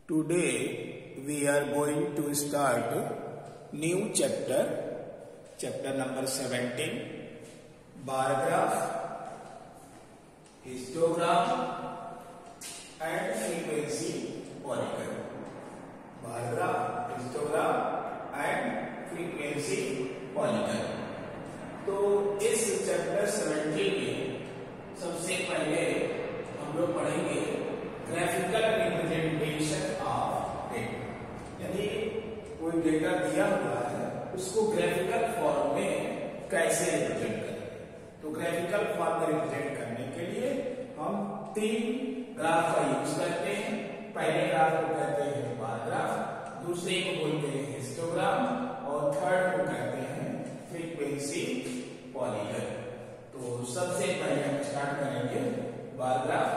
Today we are going to start new chapter number 17, bar graph, histogram and frequency polygon. Bar graph, histogram and frequency polygon. तो इस chapter 17 में सबसे पहले हम लोग पढ़ेंगे ग्राफिकल रिप्रेजेंटेशन ऑफ डेटा, यानी कोई डेटा दिया हुआ है उसको ग्राफिकल फॉर्म में कैसे रिप्रेजेंट करें। तो ग्राफिकल फॉर्म में रिप्रेजेंट करने के लिए हम तीन ग्राफ का यूज करते हैं। पहले ग्राफ को कहते हैं बार ग्राफ, दूसरे को बोलते हैं हिस्टोग्राम और थर्ड को कहते हैं फ्रीक्वेंसी पॉलीगन। तो सबसे पहले हम स्टार्ट करेंगे बार ग्राफ।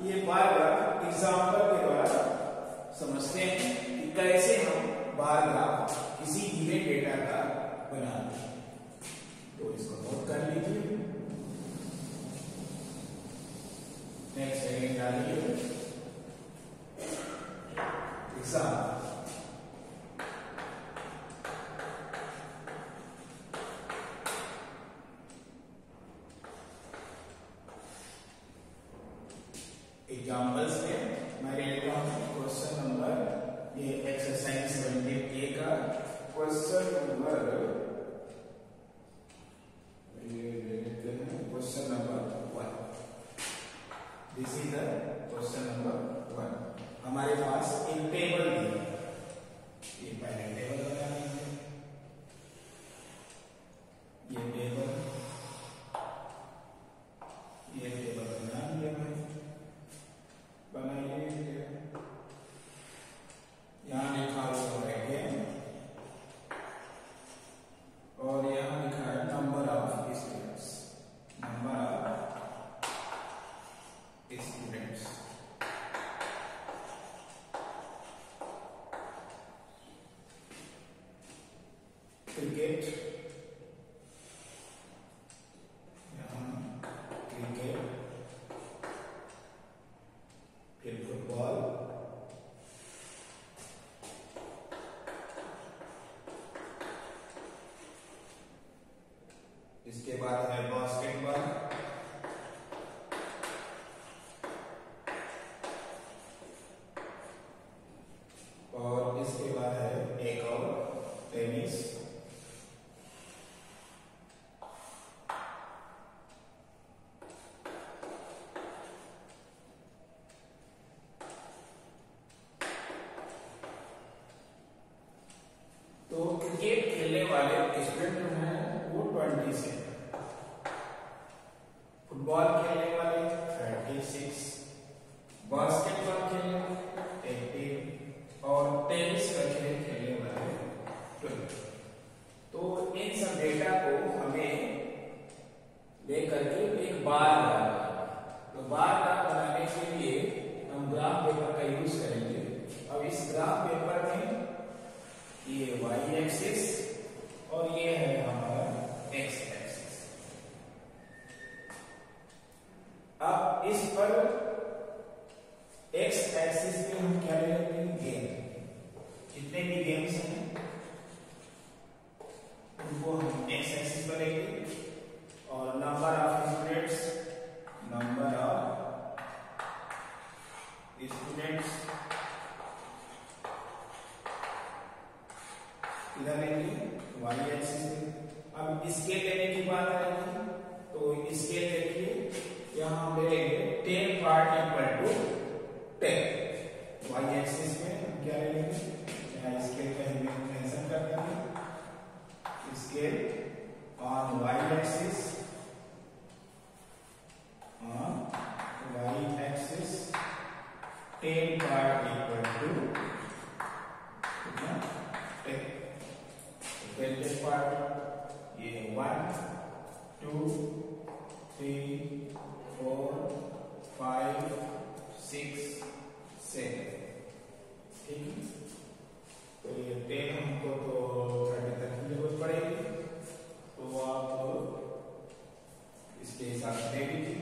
ये बार ग्राफ एग्जाम्पल के द्वारा समझते हैं कि कैसे हम बार ग्राफ किसी गिवन डेटा का बनाते हैं। तो इसको नोट कर लीजिए, नेक्स्ट सेकंड डालिए एग्जाम्पल। एग्जाम्पल्स में मैं लेता हूं क्वेश्चन नंबर, ये एक्सरसाइज 17A का क्वेश्चन नंबर, ये लेते हैं question number 1। This is the question number 1। हमारे पास एक टेबल दी है, ये पहले टेबल बना लीजिए। ये टेबल बना लिया मैंने, बनाइए। यहाँ लिखा हुआ है गेम और यहाँ लिखा है number of students, number of students. Cricket, फिर फुटबॉल, इसके बाद है बास्केटबॉल, और इसके बाद है एक और टेनिस, तो क्रिकेट खेलने वाले स्टूडेंट जो हैं वो 20 से, फुटबॉल खेलने वाले 36, बास्केटबॉल खेलने वाले 18 और टेनिस का खेल खेलने वाले 20। तो इन सब डेटा को हमें लेकर के एक बार बनाना। तो बार ग्राफ बनाने के लिए हम ग्राफ पेपर का यूज करेंगे। अब इस ग्राफ पेपर में ये y एक्सिस और ये है हमारा x एक्सिस। अब इस पर x एक्सिस पे हम क्या लेंगे, गेम। जितने भी गेम्स हैं उनको हम x एक्सिस पर लेंगे और number of students, number of students इधर लेंगे y एक्सिस पे। अब स्केल लेने की बात आएगी तो स्केल देखिए, यहाँ हम ले लेंगे 10 part equal to 10। y axis में हम क्या लेंगे, यहाँ स्केल का मेंशन कर देंगे। Scale on y axis, on y axis 10 part equal to पहले पार्ट ये 1 2 3 4 5 6 7, ठीक है। तो ये 10 हमको तो 30 तक की जरूरत पड़ेगी, तो आप इसके हिसाब से दे दीजिए।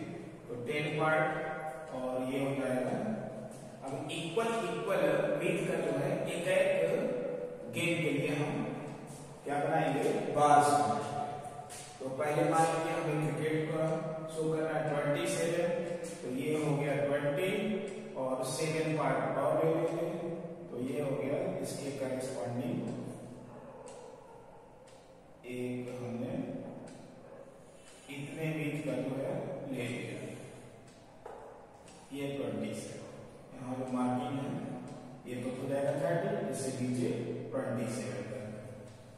तो 10 पार्ट और ये हो जाएगा। अब इक्वल इक्वल विड्थ का जो है एक गेम के लिए हम क्या बनाएंगे, बार्स बनाएंगे। तो पहले मान लीजिए हमें क्रिकेट का शो करना है 27, तो ये हो गया 20 और 7 पार्ट और ले लेंगे, तो ये हो गया इसके करेस्पॉन्डिंग एक हमने इतने बीच का जो है ले लिया, ये 27। यहाँ जो मार्किंग है ये तो हो जाएगा 30, इससे नीचे 27 का।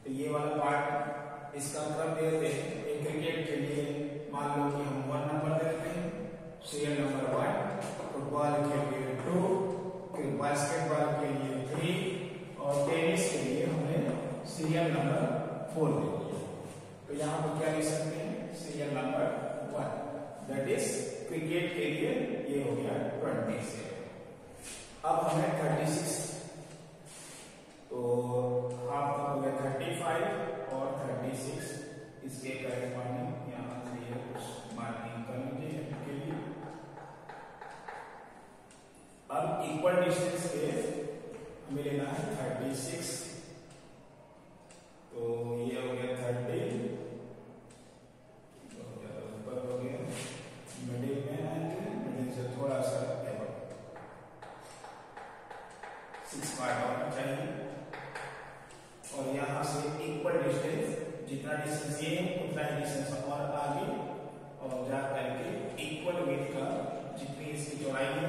तो ये वाला पार्ट इसका क्रम देते हैं। एक क्रिकेट के लिए मान लो कि हम 1 नंबर देते हैं, सीरियल नंबर 1, फुटबॉल के लिए 2, फिर बास्केटबॉल के लिए 3 और टेनिस के लिए हमने सीरियल नंबर 4 दे दिया। तो यहाँ पर क्या लिख सकते हैं, serial number 1, that is cricket के लिए ये हो गया 27। अब हमें 36, तो हाफ तक हो गया 35 और 36, इसके करेस्पॉन्डिंग यहाँ से ये कुछ मार्किंग कर लीजिए के लिए। अब इक्वल डिस्टेंस पे हमें लेना है 36, तो ये हो गया 30, ऊपर हो गया, मिडिल में आएंगे, मिडिल से थोड़ा सा 6 पार्ट और चाहिए, और यहाँ से इक्वल डिस्टेंस, जितना डिस्टेंस ये उतना ही डिस्टेंस और आगे, और जा करके इक्वल विड्थ का जितनी इसकी चौड़ाई है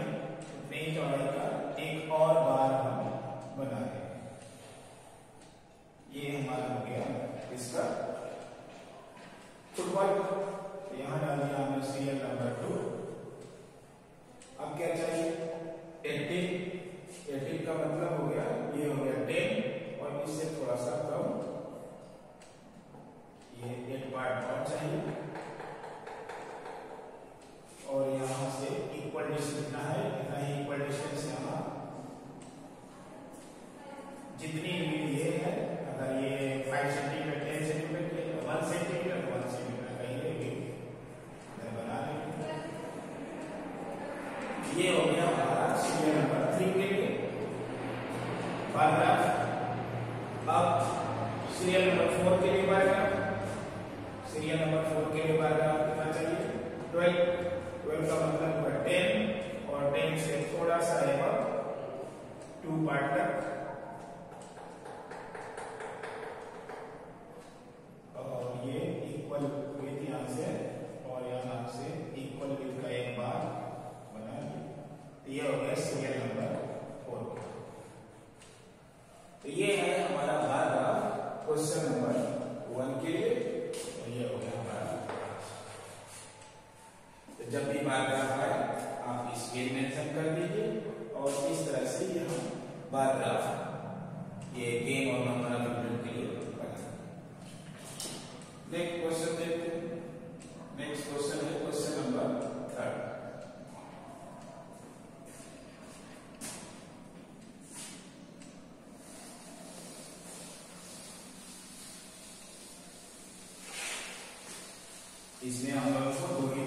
उतनी ही चौड़ाई का एक और बार हम बना देंगे। ये हमारा हो गया इसका फुटबॉल। यहाँ डाल दिया हमने सीरियल नंबर 2। अब क्या चाहिए, 18 का मतलब हो गया, ये हो गया 10 और इससे थोड़ा सा कम, ये एक पार्ट और चाहिए, और यहां से इक्वल डिस्टेंस कितना है, इतना ही इक्वल डिस्टेंस यहाँ जितनी भी ये है, अगर ये 5 सेंटीमीटर 10 सेंटीमीटर के 1 सेंटीमीटर 1 सेंटीमीटर का ये बना लेंगे। ये हो गया हमारा सीरियल नंबर 3 के लिए पैराग्राफ। अब सीरियल नंबर 4 के लिए पैराग्राफ, सीरियल नंबर 4 के लिए पैराग्राफ कितना चाहिए, 12 का मतलब हुआ 10 और 10 से थोड़ा सा एबव 2 पार्ट तक, और ये इक्वल विड्थ यहाँ से और यहाँ से इक्वल विड्थ का एक बार बना लिया। ये हो गया सीरियल नंबर 4। तो ये है हमारा पैराग्राफ क्वेश्चन नंबर 1 के लिए, तो ये हो गया हमारा। तो जब भी पैराग्राफ आए आप स्केल मेंशन कर दीजिए, और इस तरह से ये हम पैराग्राफ ये गेम और नंबर ऑफ यूनिट के लिए बना। नेक्स्ट क्वेश्चन देखते हैं। नेक्स्ट क्वेश्चन है क्वेश्चन नंबर 3। इसमें हम लोगों को दो ही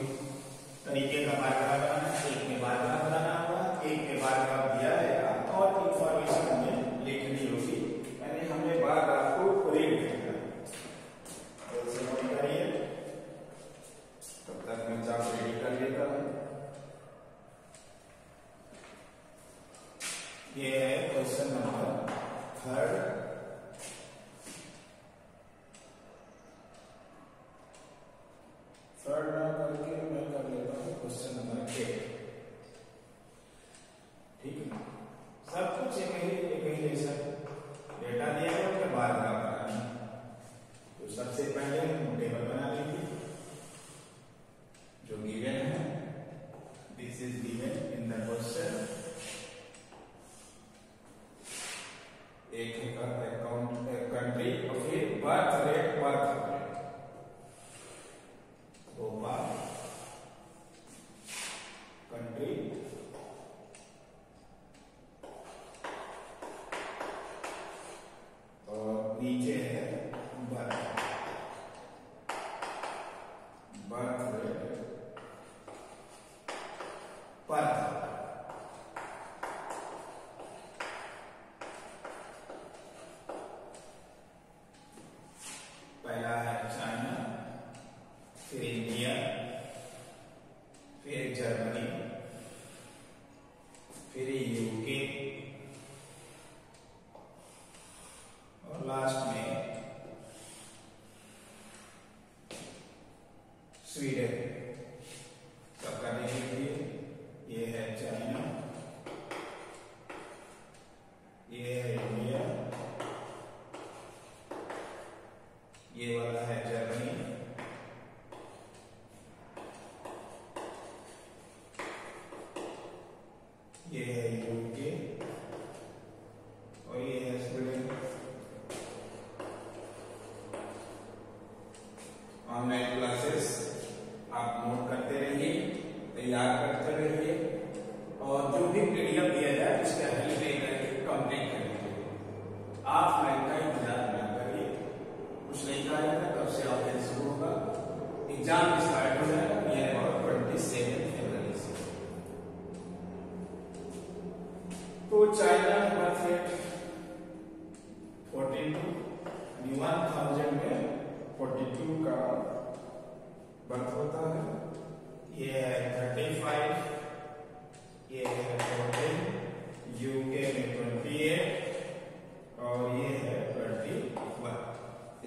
तरीके का पैराग्राफ बनाना है, एक में पैराग्राफ बनाना होगा, एक में पैराग्राफ दिया रहेगा और इंफॉर्मेशन हमें लिखनी होगी, यानी हमें पैराग्राफ को रीड करना है। तो इसे नोट करिए, तब तक मैं चार्ट रेडी कर लेता हूं। ये है क्वेश्चन नंबर 3। थर्ड ना करके मैं कर लेता हूँ क्वेश्चन नंबर 8। ठीक है, सब कुछ एक ही जैसा डेटा दिया है, उसके बाद का बनाना है। तो सबसे पहले हम टेबल बना लेंगे जो गिवन है, this is given in the question. एक कंट्री और फिर birth rate, birth rate country, और नीचे है बर्थ रेट पर। तो चाइना बर्थ रेट 42, 1000 में 42 का बर्थ होता है। ये है 35, ये है 14, यूके में 28 और ये है 21।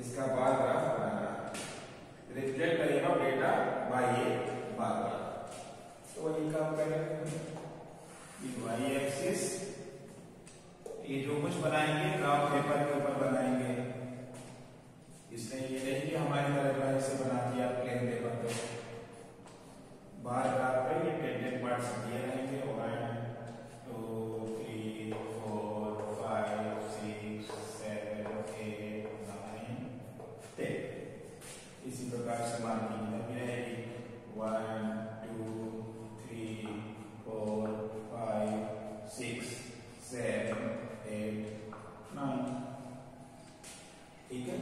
इसका बार ग्राफ बनाना है, रिफ्लेक्ट करेगा डेटा बाय ये बार ग्राफ। तो वही काम करेंगे, वाई एक्सिस ये जो कुछ बनाएंगे ग्राफ पेपर के ऊपर बनाएंगे। इसमें ये नहीं कि हमारी तरह ऐसे बना दिया प्लेन पेपर पे। बार ग्राफ पे ये 10 पार्ट्स दिए रहेंगे, 1 2 3 4 5 6 7 8 9 10। इसी प्रकार से मार्किंग भी रहेगी 1 2 3 4 5 6 7 8 9। ठीक है।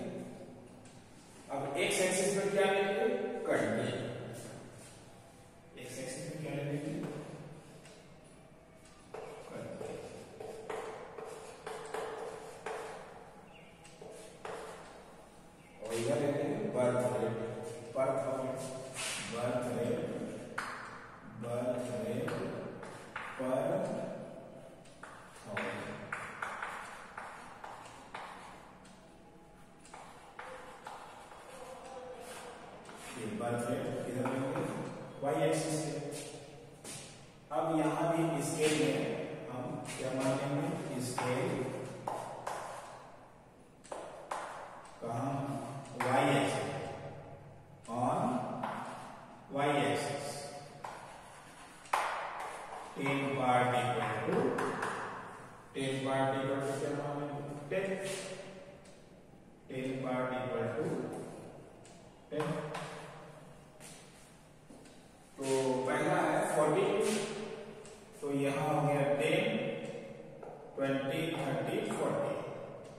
अब एक्स एक्सिस पर क्या लेंगे, कट लेंगे। एक्स एक्सिस पर क्या लेंगे, कट। और इधर लेंगे birth rate, birth rate, birth rate, birth rate पर बर्थ रेट इधर लेंगे वाई एक्सिस पे। अब यहां भी स्केल में हम क्या मानेंगे, स्केल कहां, Y axis, on Y axis 10 part equal to 10 part equal to क्या मानेंगे 10, 10 पार्ट इक्वल टू 10। तो पहला है 42, तो यहां हो गया 10 20 30 40,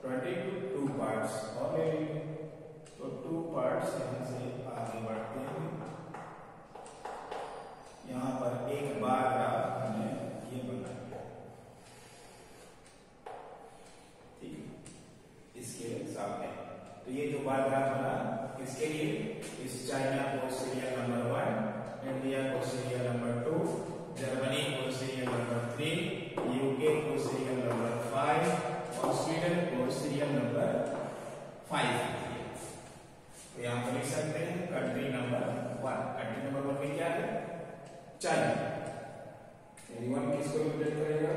22 2 पार्ट्स और ले लेंगे। तो 2 पार्ट्स यहां से आगे बढ़ते हैं। यहां पर एक बार ग्राफ हमने ये बना दिया, ठीक है, इसके सामने। तो ये जो बार ग्राफ बना इसके लिए, इस चाइना को सीरियल नंबर 1, इंडिया को सीरियल नंबर 2, जर्मनी को सीरियल नंबर 3, यूके को सीरियल नंबर 5 और स्वीडन को सीरियल नंबर 5। तो यहां पर लिख सकते हैं कंट्री नंबर 1। कंट्री नंबर 1 में क्या है, चाइना। यानी 1 किसको रिप्रेजेंट करेगा,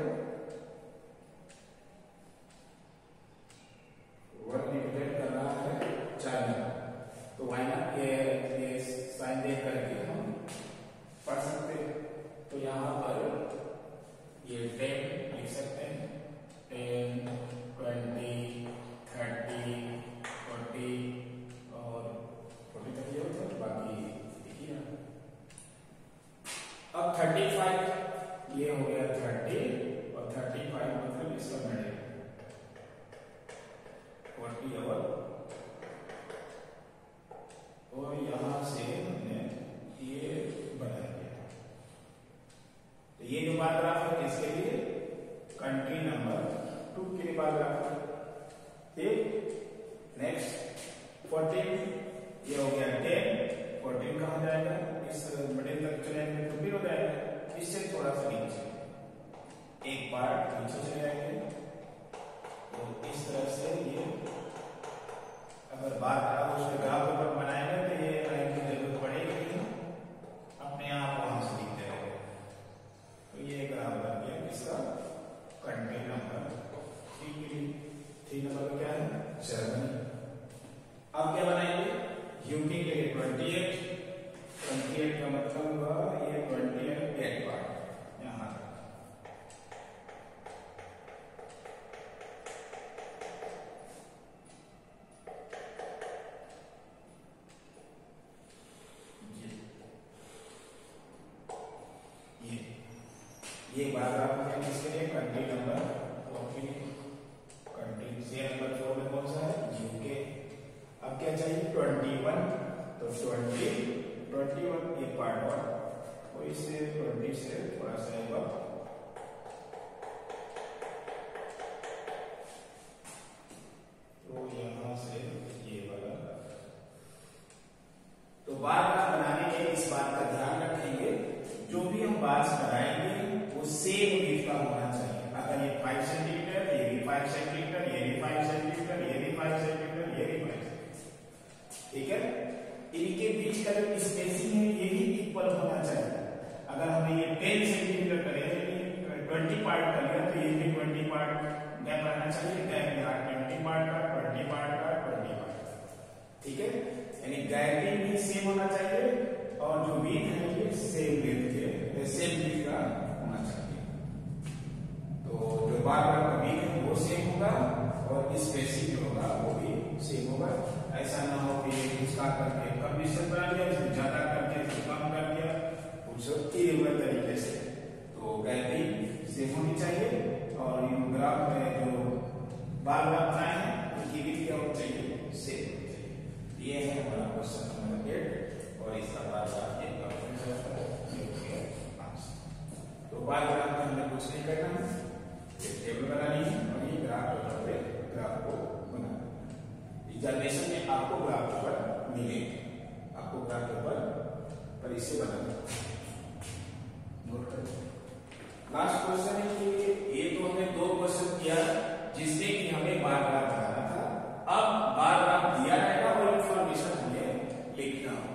1 रिप्रेजेंट कर रहा है चाइना। तो वाई नॉट ये साइन दे करके हम पढ़ सकते हैं। तो यहां पर ये 10 लिख सकते हैं, 10 20 30 40 और 40 तक ये होता है, बाकी देखिए। अब 35 ये हो गया 30 और 35 मतलब इसका मिडिल 40 और यहां से हमने ये बना दिया। तो ये जो बार ग्राफ है इसके लिए कंट्री नंबर 2 के लिए बार ग्राफ है। ठीक, नेक्स्ट 14 ये हो गया 10, 14 कहां जाएगा, इस मिडिल तक चलेंगे तो फिर हो जाएगा, इससे थोड़ा सा नीचे एक पार्ट नीचे चले जाएंगे। तो इस तरह से ये अगर बार ग्राफ उसके ग्राफ पेपर बनाएंगे तो ये लाइन की जरूरत पड़ेगी नहीं, अपने आप वहां से दिखते रहेगा। तो ये ग्राफ बन गया किसका, कंट्री नंबर 3 के लिए। 3 नंबर क्या है, जर्मनी। अब क्या बनाएंगे, यूके के लिए 28, 28 का मतलब हुआ ये 28 पार्ट यहां। ये बार ग्राफ है किसके लिए, कंट्री नंबर 4 के लिए। कंट्री से नंबर 4 में कौन सा है, यूके। अब क्या चाहिए 21, तो 21 ये पार्ट 1, तो इससे 20 से थोड़ा सा एक 5 सेंटीमीटर, ये भी 5 सेंटीमीटर, ये भी 5 सेंटीमीटर, ये भी 5 सेंटीमीटर, ये भी 5 सेंटीमीटर। ठीक है, इनके बीच का जो स्पेसिंग है ये भी इक्वल होना चाहिए। अगर हमें ये 10 सेंटीमीटर करें, 20 पार्ट कर लिया तो ये भी 20 पार्ट गैप रहना चाहिए। गैप यहाँ 20 पार्ट का, 20 पार्ट का, 20 पार्ट का। ठीक है, यानी गैप भी सेम होना चाहिए और जो विड्थ है ये सेम विड्थ के, सेम विड्थ का होना चाहिए। तो जो बार बार का विड्थ है वो सेम होगा और स्पेसिंग जो होगा वो भी सेम होगा। ऐसा ना हो कि इसका करके कम डिस्टेंस बना लिया, इसमें ज्यादा करके इसको कम कर दिया, कुछ इरेगुलर तरीके से। तो गैप भी सेम होनी चाहिए और ग्राफ में जो बार बार बनाए हैं उनकी भी क्या होनी चाहिए, सेम होनी चाहिए। ये है हमारा क्वेश्चन नंबर 8 और इसका बार बार तो बार बार हमने कुछ नहीं करना है, एक टेबल बनानी है और ये ग्राफ को बनाना। एग्जामिनेशन में आपको ग्राफ पेपर मिलेंगे, आपको ग्राफ पेपर पर इसे बनाना। नोट करें। लास्ट क्वेश्चन है कि ये तो हमने 2 क्वेश्चन किया जिसमें कि हमें बार बार बनाना था। अब बार बार दिया रहेगा और इंफॉर्मेशन हमें लिखना होगा।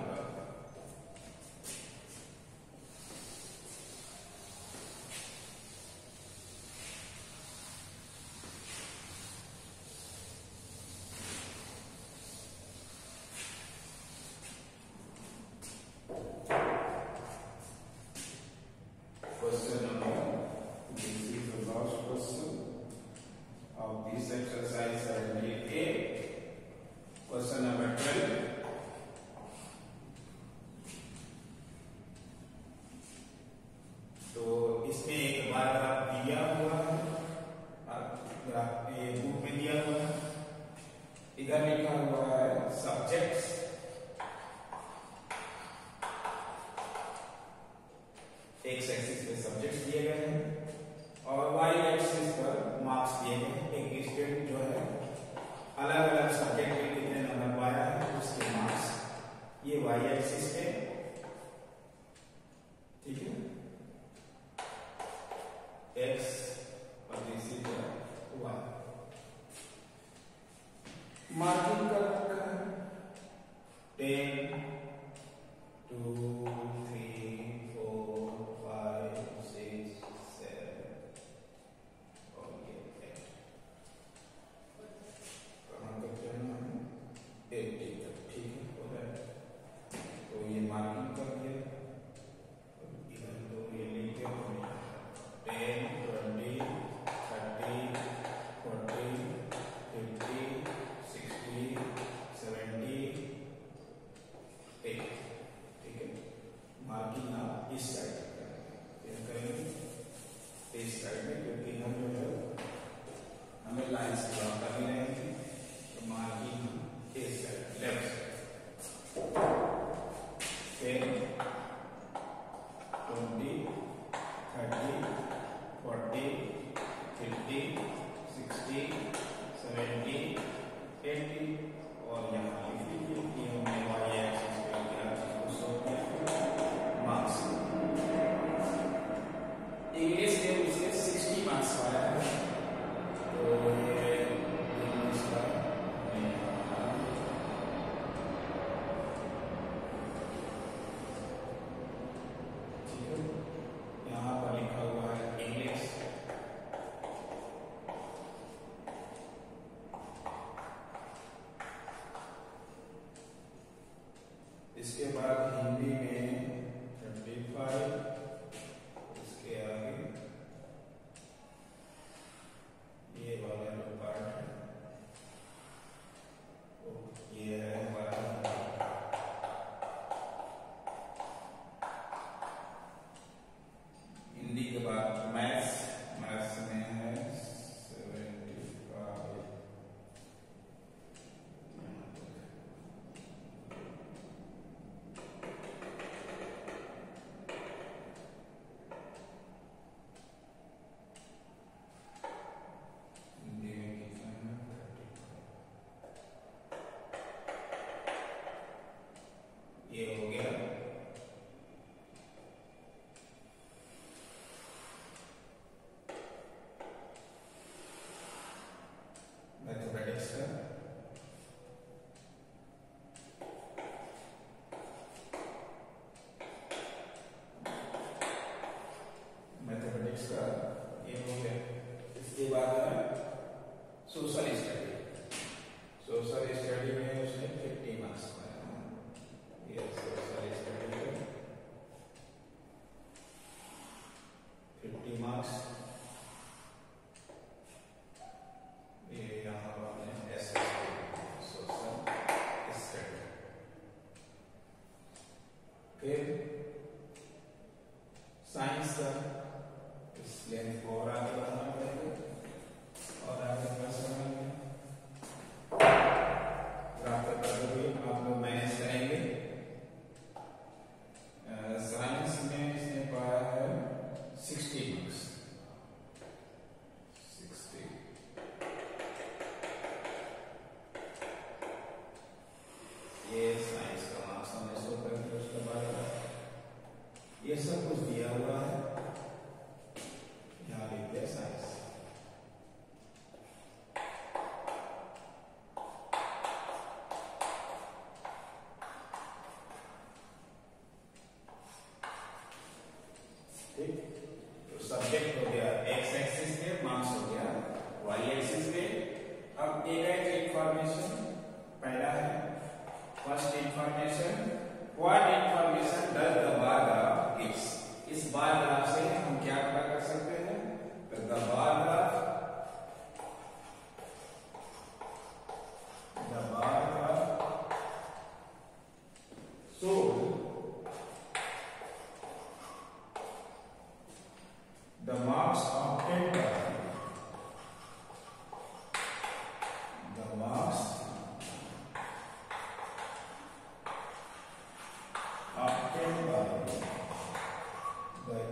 इधर लिखा हुआ है सब्जेक्ट्स, एक्स एक्सिस पे सब्जेक्ट्स दिए गए हैं और वाई एक्सिस पर मार्क्स दिए गए हैं। एक स्टूडेंट जो है अलग अलग सब्जेक्ट में कितने नंबर पाया है उसके मार्क्स ये वाई एक्सिस पे, ठीक है, एक्स और दूसरी तरफ वाई। मार्किंग कर रखा है 10, 2, 3, 4, 5, 6, 7 और ये 8। कहाँ तक जाना है? 80 तक, ठीक है, हो रहा है। तो ये मार्किंग कर दिया, इधर तो ये लिख के 10, 20, 30, 40, 50, 60, 70, 80, ठीक है। मार्किंग आप इस साइड करेंगे, इस साइड में, क्योंकि हम जो है हमें लाइन से ड्रॉ करनी रहेगी। तो मार्किंग इस साइड लेफ्ट साइड 10, 20, 30, 40, 50, 60, 70, 80 और यहाँ लिख लीजिए कि हमने वाई एक्सिस पे क्या चीज को शो किया, मार्क्स। इंग्लिश में मुझे 60 मार्क्स पाया है, तो ये इंग्लिश का ठीक है। यहाँ पर लिखा हुआ है इंग्लिश, सोशल स्टडी में उसने 50 मार्क्स पाया। ये सोशल स्टडी में 50 मार्क्स। ये यहाँ हमने सोशल स्टडी। फिर साइंस का इस लेंथ को और आगे बढ़ाना पड़ेगा और आगे बढ़ सकते प्राप्त करोगे आप लोग मैनेज करेंगे। साइंस में इसने पाया है 60 मार्क्स। 60 ये साइंस का मार्क्स हमने शो कर दिया। उसके बाद ये सब कुछ दिया हुआ है, यहाँ लिख दिया साइंस। तो सब्जेक्ट हो गया, एक्स एक्सिस पे मार्क्स हो गया, वाई एक्सिस पे अब इंफॉर्मेशन पहला है। First information, what information does the bar graph gives. इस बार ग्राफ से हम क्या पता कर सकते हैं? तो the bar graph so the marks obtained by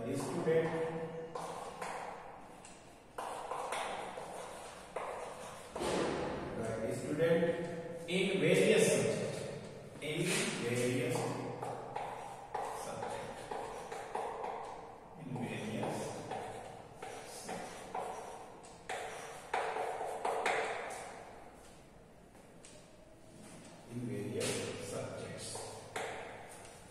the student in various subjects,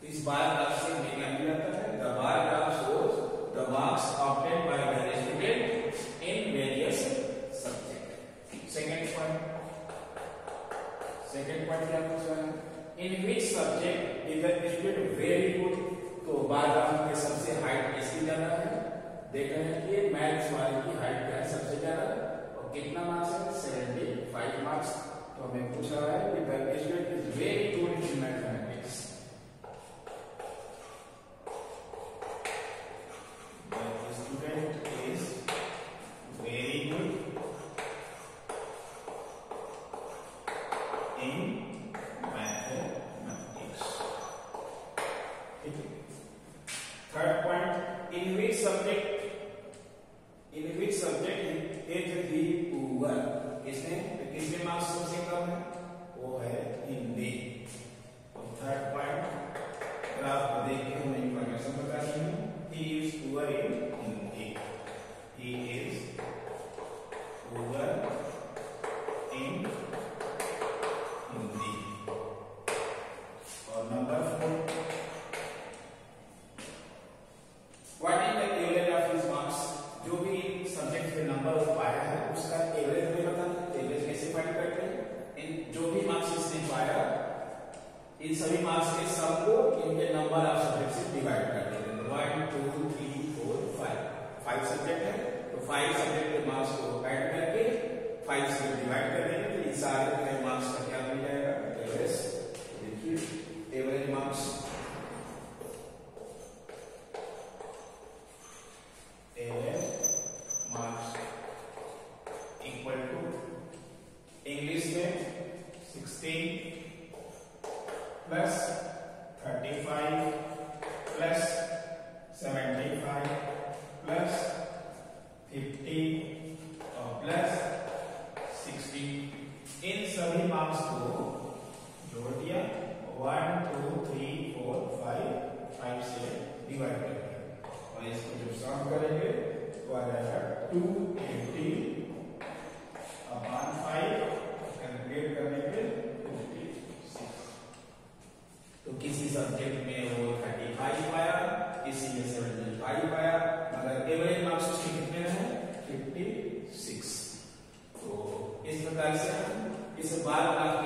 इस बार ग्राफ से हमें क्या मिल जाता है? The bar graph shows the marks obtained by the student in various subject. Second point क्या पूछा है? In which subject is the student very good. तो बार ग्राफ में सबसे हाइट किसकी ज्यादा है? देख रहे हैं कि मैथ्स वाले की हाइट क्या है? सबसे ज्यादा। और कितना मार्क्स है? 75 मार्क्स। तो हमें पूछा है कि the student is very good in mathematics. Third point, in which subject is the poor? किसमें मार्क्स सबसे कम है? वो है हिंदी। और थर्ड पॉइंट, ग्राफ को देख के हमें इंफॉर्मेशन बतानी है। He is poor in Hindi. He is poor in Hindi. और number 4, what is the average of his marks? जो भी सब्जेक्ट में नंबर वो पाया है उसका एवरेज हमें बताना है। एवरेज कैसे फाइंड करते हैं? इन जो भी मार्क्स इसने पाया इन सभी मार्क्स के सम को इनके नंबर ऑफ सब्जेक्ट से डिवाइड कर देते हैं। 1 2 3 4 5 सब्जेक्ट है, तो 5 सब्जेक्ट के मार्क्स को ऐड करके 5 से डिवाइड कर देंगे तो इन सारे मार्क्स का क्या मिल जाएगा? एवरेज। देखिए average marks, equal to English में 16 प्लस 35 प्लस 75 प्लस 50 और प्लस 60। इन सभी मार्क्स को जोड़ दिया, 1 2 3 4 5 से डिवाइड कर दिया और इसको जब सॉल्व करेंगे तो आ जाएगा 280 अपॉन 5 कैलकुलेट करने पे 56। तो प्रकार से हम इस बार ग्राफ